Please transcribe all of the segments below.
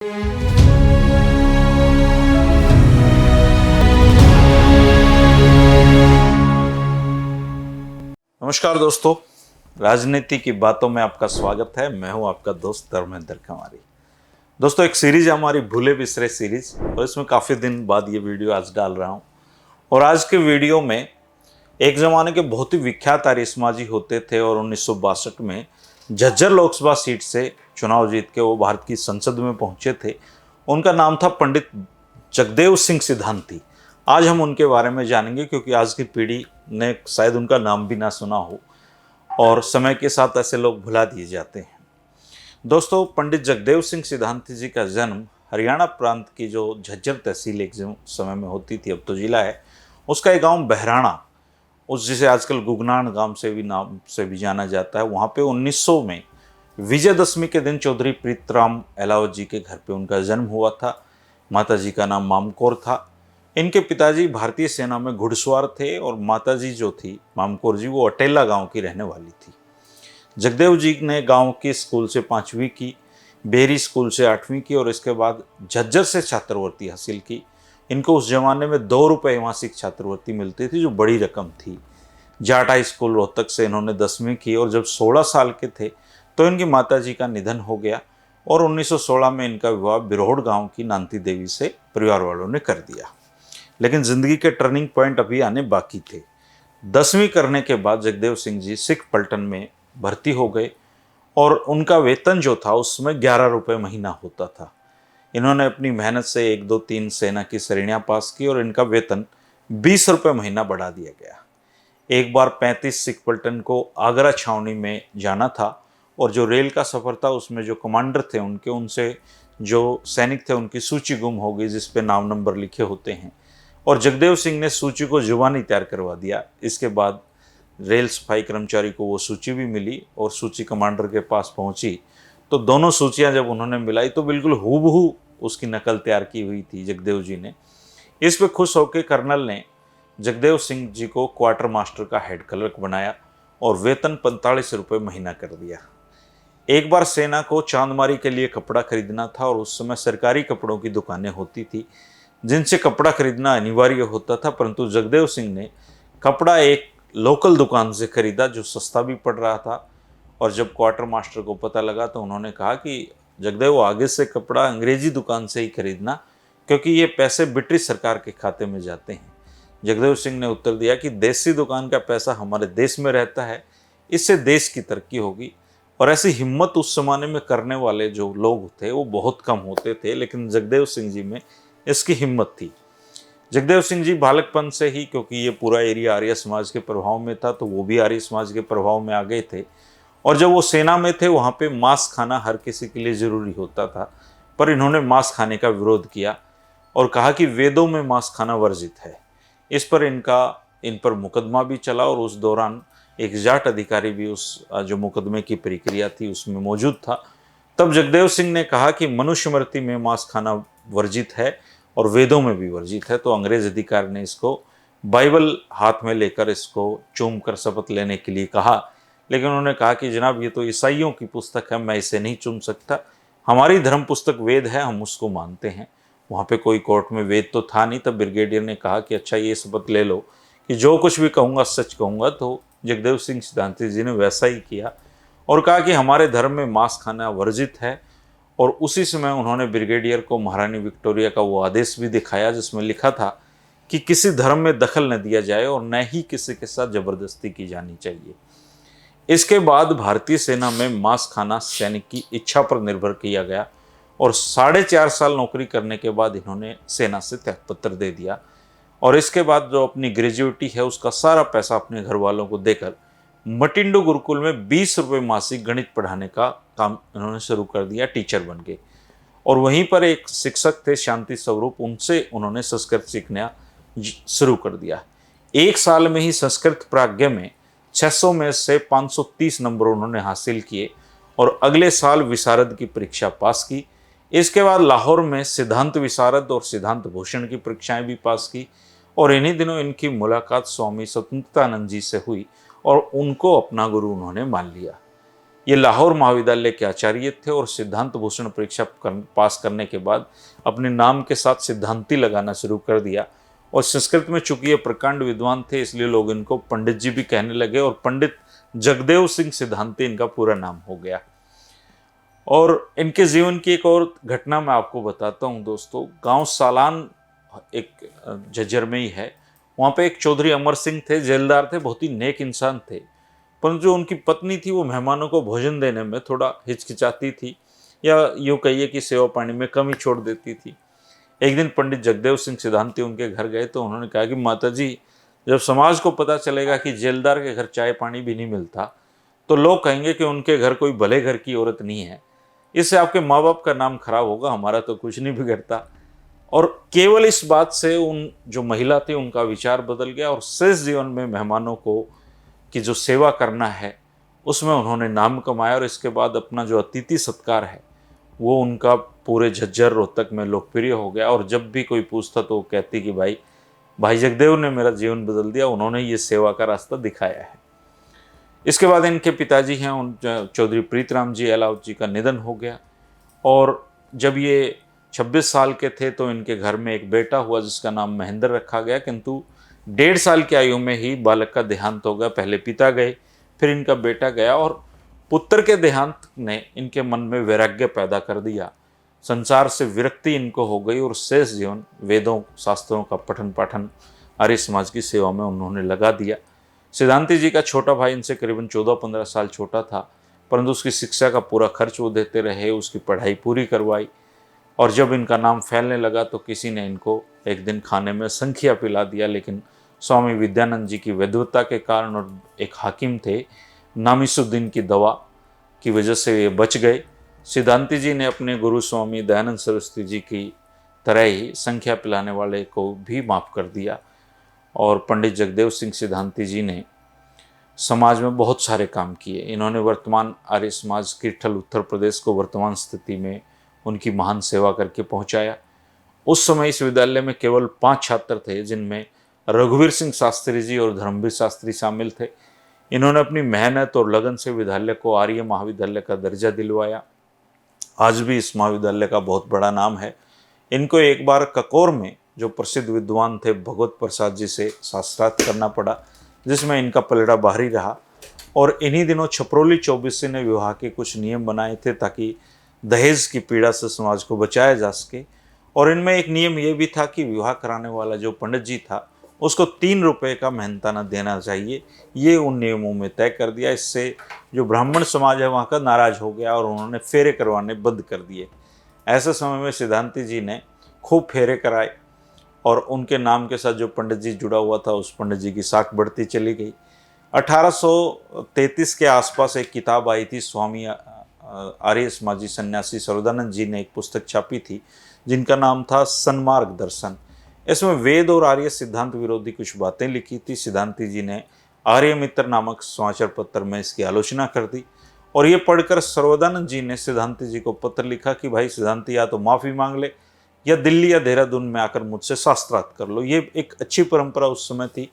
नमस्कार दोस्तों, राजनीति की बातों में आपका स्वागत है। मैं हूं आपका दोस्त धर्मेंद्र कुमारी। दोस्तों, एक सीरीज है हमारी भूले बिसरे सीरीज, और इसमें काफ़ी दिन बाद ये वीडियो आज डाल रहा हूं। और आज के वीडियो में एक ज़माने के बहुत ही विख्यात आर्यसमाजी होते थे और 1962 में झज्जर लोकसभा सीट से चुनाव जीत के वो भारत की संसद में पहुंचे थे। उनका नाम था पंडित जगदेव सिंह सिद्धांती। आज हम उनके बारे में जानेंगे, क्योंकि आज की पीढ़ी ने शायद उनका नाम भी ना सुना हो और समय के साथ ऐसे लोग भुला दिए जाते हैं। दोस्तों, पंडित जगदेव सिंह सिद्धांती जी का जन्म हरियाणा प्रांत की जो झज्जर तहसील एक समय में होती थी, अब तो जिला है, उसका एक गांव बहराणा, उस जिसे आजकल गुगनान गांव से भी नाम से भी जाना जाता है, वहाँ पे 1900 में विजयदशमी के दिन चौधरी प्रीतराम एलावत जी के घर पे उनका जन्म हुआ था। माता जी का नाम मामकौर था। इनके पिताजी भारतीय सेना में घुड़सवार थे और माताजी जो थी मामकौर जी, वो अटेला गांव की रहने वाली थी। जगदेव जी ने गांव के स्कूल से 5वीं की, बेरी स्कूल से 8वीं की और इसके बाद झज्जर से छात्रवृत्ति हासिल की। इनको उस जमाने में 2 रुपये मासिक छात्रवृत्ति मिलती थी, जो बड़ी रकम थी। जाट हाई स्कूल रोहतक से इन्होंने 10वीं की और जब 16 साल के थे तो इनकी माताजी का निधन हो गया और 1916 में इनका विवाह बिरोड़ गांव की नांती देवी से परिवार वालों ने कर दिया। लेकिन जिंदगी के टर्निंग पॉइंट अभी आने बाकी थे। 10वीं करने के बाद जगदेव सिंह जी सिख पलटन में भर्ती हो गए और उनका वेतन जो था उस समय 11 रुपये महीना होता था। इन्होंने अपनी मेहनत से 1, 2, 3 सेना की श्रेणियां पास की और इनका वेतन 20 रुपये महीना बढ़ा दिया गया। एक बार 35 सिख पलटन को आगरा छावनी में जाना था और जो रेल का सफ़र था उसमें जो कमांडर थे उनसे जो सैनिक थे उनकी सूची गुम हो गई, जिस पे नाम नंबर लिखे होते हैं, और जगदेव सिंह ने सूची को जुबानी तैयार करवा दिया। इसके बाद रेल सफाई कर्मचारी को वो सूची भी मिली और सूची कमांडर के पास पहुंची तो दोनों सूचियां जब उन्होंने मिलाई तो बिल्कुल हूबहू उसकी नकल तैयार की हुई थी जगदेव जी ने। इस पे खुश होकर कर्नल ने जगदेव सिंह जी को क्वार्टर मास्टर का हेड क्लर्क बनाया और वेतन 45 रुपये महीना कर दिया। एक बार सेना को चांदमारी के लिए कपड़ा खरीदना था और उस समय सरकारी कपड़ों की दुकानें होती थी जिनसे कपड़ा खरीदना अनिवार्य होता था, परंतु जगदेव सिंह ने कपड़ा एक लोकल दुकान से खरीदा जो सस्ता भी पड़ रहा था। और जब क्वार्टर मास्टर को पता लगा तो उन्होंने कहा कि जगदेव, आगे से कपड़ा अंग्रेजी दुकान से ही खरीदना, क्योंकि ये पैसे ब्रिटिश सरकार के खाते में जाते हैं। जगदेव सिंह ने उत्तर दिया कि देसी दुकान का पैसा हमारे देश में रहता है, इससे देश की तरक्की होगी। और ऐसी हिम्मत उस जमाने में करने वाले जो लोग थे वो बहुत कम होते थे, लेकिन जगदेव सिंह जी में इसकी हिम्मत थी। जगदेव सिंह जी बालकपन से ही, क्योंकि ये पूरा एरिया आर्य समाज के प्रभाव में था, तो वो भी आर्य समाज के प्रभाव में आ गए थे। और जब वो सेना में थे वहाँ पे मांस खाना हर किसी के लिए ज़रूरी होता था, पर इन्होंने मांस खाने का विरोध किया और कहा कि वेदों में मांस खाना वर्जित है। इस पर इन पर मुकदमा भी चला और उस दौरान एक जाट अधिकारी भी उस जो मुकदमे की प्रक्रिया थी उसमें मौजूद था। तब जगदेव सिंह ने कहा कि मनुस्मृति में मांस खाना वर्जित है और वेदों में भी वर्जित है, तो अंग्रेज अधिकारी ने इसको बाइबल हाथ में लेकर इसको चूम कर शपथ लेने के लिए कहा। लेकिन उन्होंने कहा कि जनाब, ये तो ईसाइयों की पुस्तक है, मैं इसे नहीं चूम सकता। हमारी धर्म पुस्तक वेद है, हम उसको मानते हैं। वहाँ पे कोई कोर्ट में वेद तो था नहीं। तब ब्रिगेडियर ने कहा कि अच्छा, ये शपथ ले लो कि जो कुछ भी कहूँगा सच कहूँगा। तो जगदेव सिंह सिद्धांती जी ने वैसा ही किया और कहा कि हमारे धर्म में मांस खाना वर्जित है। और उसी समय उन्होंने ब्रिगेडियर को महारानी विक्टोरिया का वो आदेश भी दिखाया जिसमें लिखा था कि किसी धर्म में दखल न दिया जाए और न ही किसी के साथ जबरदस्ती की जानी चाहिए। इसके बाद भारतीय सेना में मांस खाना सैनिक की इच्छा पर निर्भर किया गया और 4.5 साल नौकरी करने के बाद इन्होंने सेना से त्यागपत्र दे दिया। और इसके बाद जो अपनी ग्रेजुएटी है उसका सारा पैसा अपने घर वालों को देकर मटिंडो गुरुकुल में 20 रुपये मासिक गणित पढ़ाने का काम इन्होंने शुरू कर दिया। टीचर बन गए और वहीं पर एक शिक्षक थे शांति स्वरूप, उनसे उन्होंने संस्कृत सीखना शुरू कर दिया। 1 साल में ही संस्कृत प्राज्ञ में 600 में से 530 नंबर उन्होंने हासिल किए और अगले साल विशारद की परीक्षा पास की। इसके बाद लाहौर में सिद्धांत विशारद और सिद्धांत भूषण की परीक्षाएं भी पास की और इन्हीं दिनों इनकी मुलाकात स्वामी स्वतंत्रतानंद जी से हुई और उनको अपना गुरु उन्होंने मान लिया। ये लाहौर महाविद्यालय के आचार्य थे और सिद्धांत भूषण परीक्षा पास करने के बाद अपने नाम के साथ सिद्धांति लगाना शुरू कर दिया। और संस्कृत में चूंकि ये प्रकांड विद्वान थे इसलिए लोग इनको पंडित जी भी कहने लगे और पंडित जगदेव सिंह सिद्धांति इनका पूरा नाम हो गया। और इनके जीवन की एक और घटना मैं आपको बताता हूँ दोस्तों। गांव सालान एक झज्जर में ही है, वहाँ पे एक चौधरी अमर सिंह थे, जेलदार थे, बहुत ही नेक इंसान थे। परंतु जो उनकी पत्नी थी वो मेहमानों को भोजन देने में थोड़ा हिचकिचाती थी, या यूँ कहिए कि सेवा पानी में कमी छोड़ देती थी। एक दिन पंडित जगदेव सिंह सिद्धांति उनके घर गए तो उन्होंने कहा कि माता जी, जब समाज को पता चलेगा कि जेलदार के घर चाय पानी भी नहीं मिलता तो लोग कहेंगे कि उनके घर कोई भले घर की औरत नहीं है, इससे आपके माँ बाप का नाम खराब होगा, हमारा तो कुछ नहीं बिगड़ता। और केवल इस बात से उन जो महिला थी उनका विचार बदल गया और शेष जीवन में मेहमानों को की जो सेवा करना है उसमें उन्होंने नाम कमाया। और इसके बाद अपना जो अतिथि सत्कार है वो उनका पूरे झज्जर रोहतक में लोकप्रिय हो गया। और जब भी कोई पूछता तो वो कहती कि भाई जगदेव ने मेरा जीवन बदल दिया, उन्होंने ये सेवा का रास्ता दिखाया है। इसके बाद इनके पिताजी हैं उन चौधरी प्रीतराम जी अलाउद्दीन जी का निधन हो गया। और जब ये 26 साल के थे तो इनके घर में एक बेटा हुआ जिसका नाम महेंद्र रखा गया, किंतु 1.5 साल की आयु में ही बालक का देहांत हो गया। पहले पिता गए, फिर इनका बेटा गया और पुत्र के देहांत ने इनके मन में वैराग्य पैदा कर दिया। संसार से विरक्ति इनको हो गई और शेष जीवन वेदों शास्त्रों का पठन पाठन आर्य समाज की सेवा में उन्होंने लगा दिया। सिद्धांति जी का छोटा भाई इनसे करीबन 14-15 साल छोटा था, परंतु उसकी शिक्षा का पूरा खर्च वो देते रहे, उसकी पढ़ाई पूरी करवाई। और जब इनका नाम फैलने लगा तो किसी ने इनको एक दिन खाने में संखिया पिला दिया, लेकिन स्वामी विद्यानंद जी की वैद्यता के कारण और एक हाकिम थे नामिसुद्दीन की दवा की वजह से ये बच गए। सिद्धांति जी ने अपने गुरु स्वामी दयानंद सरस्वती जी की तरह ही संख्या पिलाने वाले को भी माफ़ कर दिया। और पंडित जगदेव सिंह सिद्धांति जी ने समाज में बहुत सारे काम किए। इन्होंने वर्तमान आर्य समाज किरठल उत्तर प्रदेश को वर्तमान स्थिति में उनकी महान सेवा करके पहुंचाया। उस समय इस विद्यालय में केवल 5 छात्र थे, जिनमें रघुवीर सिंह शास्त्री जी और धर्मवीर शास्त्री शामिल थे। इन्होंने अपनी मेहनत और लगन से विद्यालय को आर्य महाविद्यालय का दर्जा दिलवाया। आज भी इस महाविद्यालय का बहुत बड़ा नाम है। इनको एक बार ककोर में जो प्रसिद्ध विद्वान थे भगवत प्रसाद जी से शास्त्रार्थ करना पड़ा, जिसमें इनका पलड़ा बाहरी रहा। और इन्हीं दिनों छपरोली 24 ने विवाह के कुछ नियम बनाए थे ताकि दहेज की पीड़ा से समाज को बचाया जा सके। और इनमें एक नियम ये भी था कि विवाह कराने वाला जो पंडित जी था उसको 3 रुपये का मेहनताना देना चाहिए। ये उन नियमों में तय कर दिया। इससे जो ब्राह्मण समाज है वहाँ का नाराज हो गया और उन्होंने फेरे करवाने बंद कर दिए। ऐसे समय में सिद्धांति जी ने खूब फेरे कराए और उनके नाम के साथ जो पंडित जी जुड़ा हुआ था उस पंडित जी की साख बढ़ती चली गई। 1833 के आसपास एक किताब आई थी, स्वामी आर्य समाजी सन्यासी सर्वदानंद जी ने एक पुस्तक छापी थी जिनका नाम था सन्मार्ग दर्शन। इसमें वेद और आर्य सिद्धांत विरोधी कुछ बातें लिखी थी। सिद्धांति जी ने आर्य मित्र नामक समाचार पत्र में इसकी आलोचना कर दी और ये पढ़कर सर्वदानंद जी ने सिद्धांति जी को पत्र लिखा कि भाई सिद्धांति या तो माफ़ी मांग ले या दिल्ली या देहरादून में आकर मुझसे शास्त्रार्थ कर लो। ये एक अच्छी परंपरा उस समय थी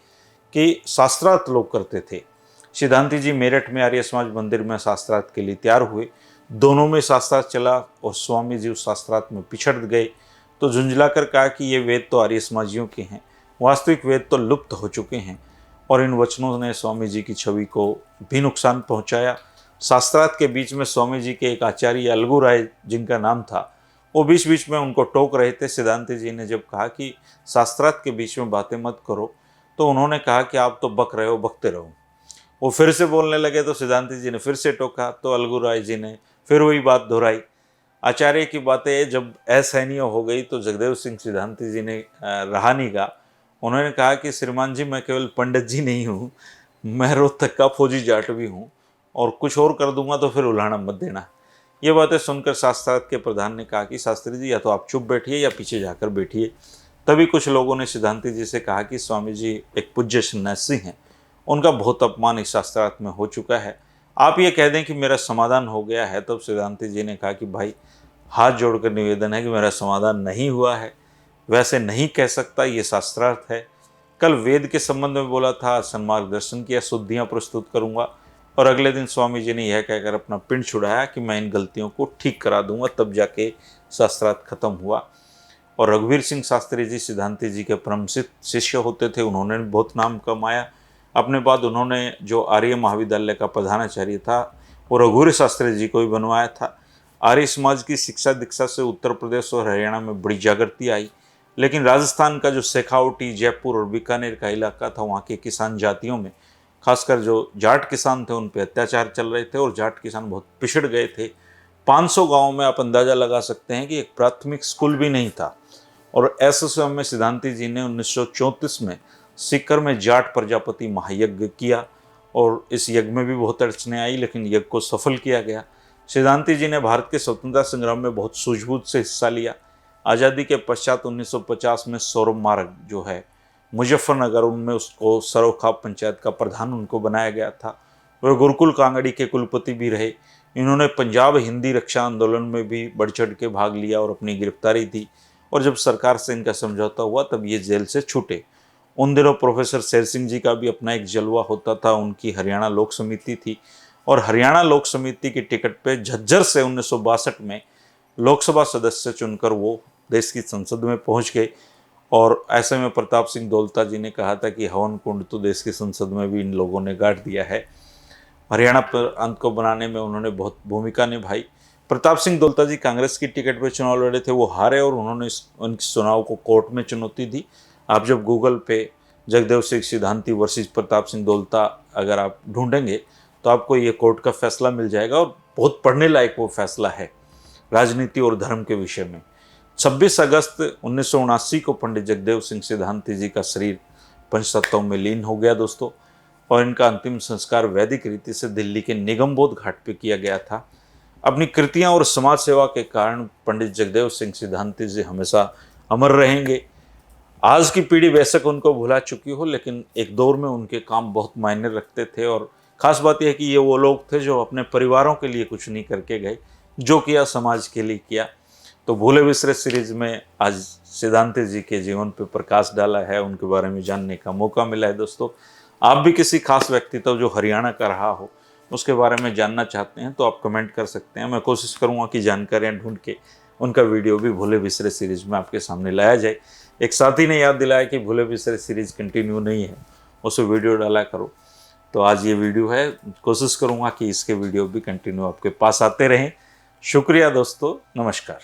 कि शास्त्रार्थ लोग करते थे। सिद्धांति जी मेरठ में आर्य समाज मंदिर में शास्त्रार्थ के लिए तैयार हुए। दोनों में शास्त्रार्थ चला और स्वामी जी उस शास्त्रार्थ में पिछड़ गए तो झुंझलाकर कहा कि ये वेद तो आर्य समाजियों के हैं, वास्तविक वेद तो लुप्त हो चुके हैं। और इन वचनों ने स्वामी जी की छवि को भी नुकसान पहुंचाया। शास्त्रार्थ के बीच में स्वामी जी के एक आचार्य अलगू राय जिनका नाम था वो बीच बीच में उनको टोक रहे थे। सिद्धांति जी ने जब कहा कि शास्त्रार्थ के बीच में बातें मत करो तो उन्होंने कहा कि आप तो बक रहे हो, बकते रहो। वो फिर से बोलने लगे तो सिद्धांति जी ने फिर से टोका तो अलगू राय जी ने फिर वही बात दोहराई। आचार्य की बातें जब असहनीय हो गई तो जगदेव सिंह सिद्धांति जी ने रहा नहीं गा। उन्होंने कहा कि श्रीमान जी मैं केवल पंडित जी नहीं हूँ, मैं रोहतक का फौजी जाट भी हूँ और कुछ और कर दूंगा तो फिर उल्हाड़ा मत देना। ये बातें सुनकर शास्त्रार्थ के प्रधान ने कहा कि शास्त्री जी या तो आप चुप बैठिए या पीछे जाकर बैठिए। तभी कुछ लोगों ने सिद्धांति जी से कहा कि स्वामी जी एक पूज्य सन्यासी हैं, उनका बहुत अपमान इस शास्त्रार्थ में हो चुका है, आप ये कह दें कि मेरा समाधान हो गया है। तब सिद्धांति जी ने कहा कि भाई हाथ जोड़कर निवेदन है कि मेरा समाधान नहीं हुआ है, वैसे नहीं कह सकता, ये शास्त्रार्थ है। कल वेद के संबंध में बोला था, सन्मार्ग दर्शन किया, शुद्धियाँ प्रस्तुत करूँगा और अगले दिन स्वामी जी ने यह कहकर अपना पिंड छुड़ाया कि मैं इन गलतियों को ठीक करा दूंगा। तब जाके शास्त्रार्थ खत्म हुआ। और रघुवीर सिंह शास्त्री जी सिद्धांति जी के परम शिष्य होते थे, उन्होंने भी बहुत नाम कमाया। अपने बाद उन्होंने जो आर्य महाविद्यालय का प्रधानाचार्य था वो रघुवीर शास्त्री जी को ही बनवाया था। आर्य समाज की शिक्षा दीक्षा से उत्तर प्रदेश और हरियाणा में बड़ी जागृति आई, लेकिन राजस्थान का जो शेखावटी, जयपुर और बीकानेर का इलाका था, वहाँ के किसान जातियों में खासकर जो जाट किसान थे उन पर अत्याचार चल रहे थे और जाट किसान बहुत पिछड़ गए थे। 500 गाँव में आप अंदाज़ा लगा सकते हैं कि एक प्राथमिक स्कूल भी नहीं था। और ऐसे समय में सिद्धांति जी ने 1934 में सीकर में जाट प्रजापति महायज्ञ किया और इस यज्ञ में भी बहुत अड़चनें आई, लेकिन यज्ञ को सफल किया गया। सिद्धांति जी ने भारत के स्वतंत्रता संग्राम में बहुत सूझबूझ से हिस्सा लिया। आज़ादी के पश्चात 1950 में सौरभ मार्ग जो है मुजफ्फरनगर, उनमें उसको सरोखा पंचायत का प्रधान उनको बनाया गया था। वे गुरुकुल कांगड़ी के कुलपति भी रहे। इन्होंने पंजाब हिंदी रक्षा आंदोलन में भी बढ़ चढ़ के भाग लिया और अपनी गिरफ्तारी दी। और जब सरकार से इनका समझौता हुआ तब ये जेल से छूटे। उन दिनों प्रोफेसर शेर सिंह जी का भी अपना एक जलवा होता था। उनकी हरियाणा लोक समिति थी और हरियाणा लोक समिति की टिकट पे झज्जर से 1962 में लोकसभा सदस्य चुनकर वो देश की संसद में पहुंच गए। और ऐसे में प्रताप सिंह दोलता जी ने कहा था कि हवन कुंड तो देश की संसद में भी इन लोगों ने गाड़ दिया है। हरियाणा प्रांत को बनाने में उन्होंने बहुत भूमिका निभाई। प्रताप सिंह दोलता जी कांग्रेस की टिकट पर चुनाव लड़े थे, वो हारे और उन्होंने उनकी चुनाव को कोर्ट में चुनौती दी। आप जब गूगल पे जगदेव सिंह सिद्धांति वर्सेस प्रताप सिंह दोलता अगर आप ढूंढेंगे तो आपको ये कोर्ट का फैसला मिल जाएगा और बहुत पढ़ने लायक वो फैसला है राजनीति और धर्म के विषय में। 26 अगस्त 1979 को पंडित जगदेव सिंह सिद्धांति जी का शरीर पंचतत्वों में लीन हो गया दोस्तों, और इनका अंतिम संस्कार वैदिक रीति से दिल्ली के निगमबोध घाट पे किया गया था। अपनी कृतियां और समाज सेवा के कारण पंडित जगदेव सिंह सिद्धांति जी हमेशा अमर रहेंगे। आज की पीढ़ी बेशक उनको भुला चुकी हो, लेकिन एक दौर में उनके काम बहुत मायने रखते थे। और ख़ास बात यह है कि ये वो लोग थे जो अपने परिवारों के लिए कुछ नहीं करके गए, जो किया समाज के लिए किया। तो भूले बिसरे सीरीज में आज सिद्धांति जी के जीवन पर प्रकाश डाला है, उनके बारे में जानने का मौका मिला है। दोस्तों, आप भी किसी खास व्यक्तित्व जो हरियाणा का रहा हो उसके बारे में जानना चाहते हैं तो आप कमेंट कर सकते हैं। मैं कोशिश करूंगा कि जानकारियां ढूंढ के उनका वीडियो भी भूले बिसरे सीरीज में आपके सामने लाया जाए। एक साथी ने याद दिलाया कि भूले बिसरे सीरीज कंटिन्यू नहीं है, उसे वीडियो डाला करो। तो आज ये वीडियो है, कोशिश करूंगा कि इसके वीडियो भी कंटिन्यू आपके पास आते रहें। शुक्रिया दोस्तों, नमस्कार।